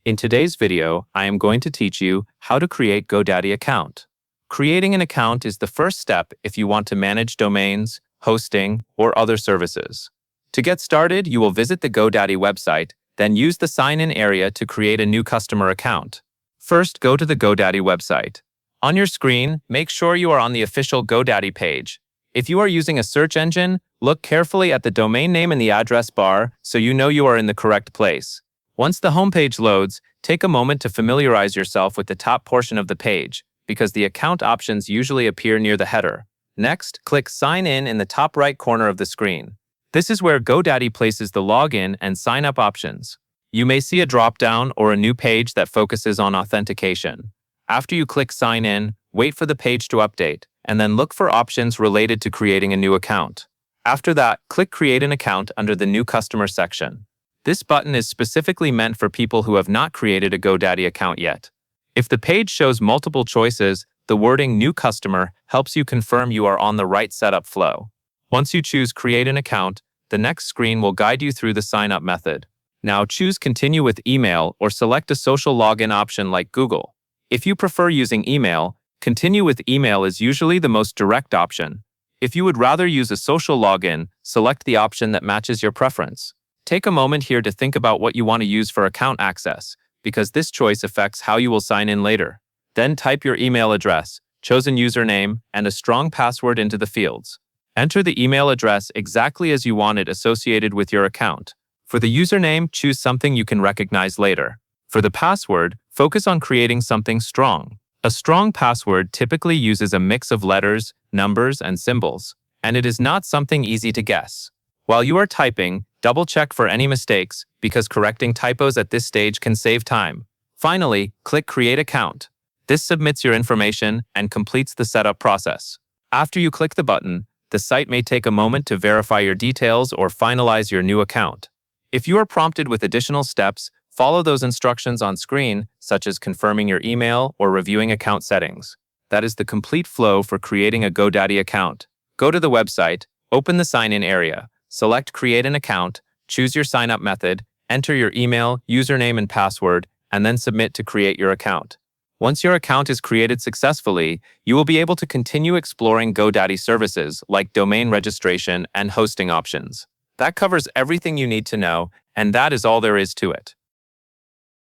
In today's video, I am going to teach you how to create GoDaddy account. Creating an account is the first step if you want to manage domains, hosting, or other services. To get started, you will visit the GoDaddy website, then use the sign-in area to create a new customer account. First, go to the GoDaddy website. On your screen, make sure you are on the official GoDaddy page. If you are using a search engine, look carefully at the domain name in the address bar so you know you are in the correct place. Once the homepage loads, take a moment to familiarize yourself with the top portion of the page, because the account options usually appear near the header. Next, click Sign In the top right corner of the screen. This is where GoDaddy places the login and sign-up options. You may see a drop-down or a new page that focuses on authentication. After you click Sign In, wait for the page to update, and then look for options related to creating a new account. After that, click Create an Account under the New Customer section. This button is specifically meant for people who have not created a GoDaddy account yet. If the page shows multiple choices, the wording New Customer helps you confirm you are on the right setup flow. Once you choose Create an Account, the next screen will guide you through the sign-up method. Now choose Continue with Email or select a social login option like Google. If you prefer using email, Continue with Email is usually the most direct option. If you would rather use a social login, select the option that matches your preference. Take a moment here to think about what you want to use for account access, because this choice affects how you will sign in later. Then type your email address, chosen username, and a strong password into the fields. Enter the email address exactly as you want it associated with your account. For the username, choose something you can recognize later. For the password, focus on creating something strong. A strong password typically uses a mix of letters, numbers, and symbols, and it is not something easy to guess. While you are typing, double-check for any mistakes, because correcting typos at this stage can save time. Finally, click Create Account. This submits your information and completes the setup process. After you click the button, the site may take a moment to verify your details or finalize your new account. If you are prompted with additional steps, follow those instructions on screen, such as confirming your email or reviewing account settings. That is the complete flow for creating a GoDaddy account. Go to the website, open the sign-in area, select Create an Account, choose your sign-up method, enter your email, username, and password, and then submit to create your account. Once your account is created successfully, you will be able to continue exploring GoDaddy services like domain registration and hosting options. That covers everything you need to know, and that is all there is to it.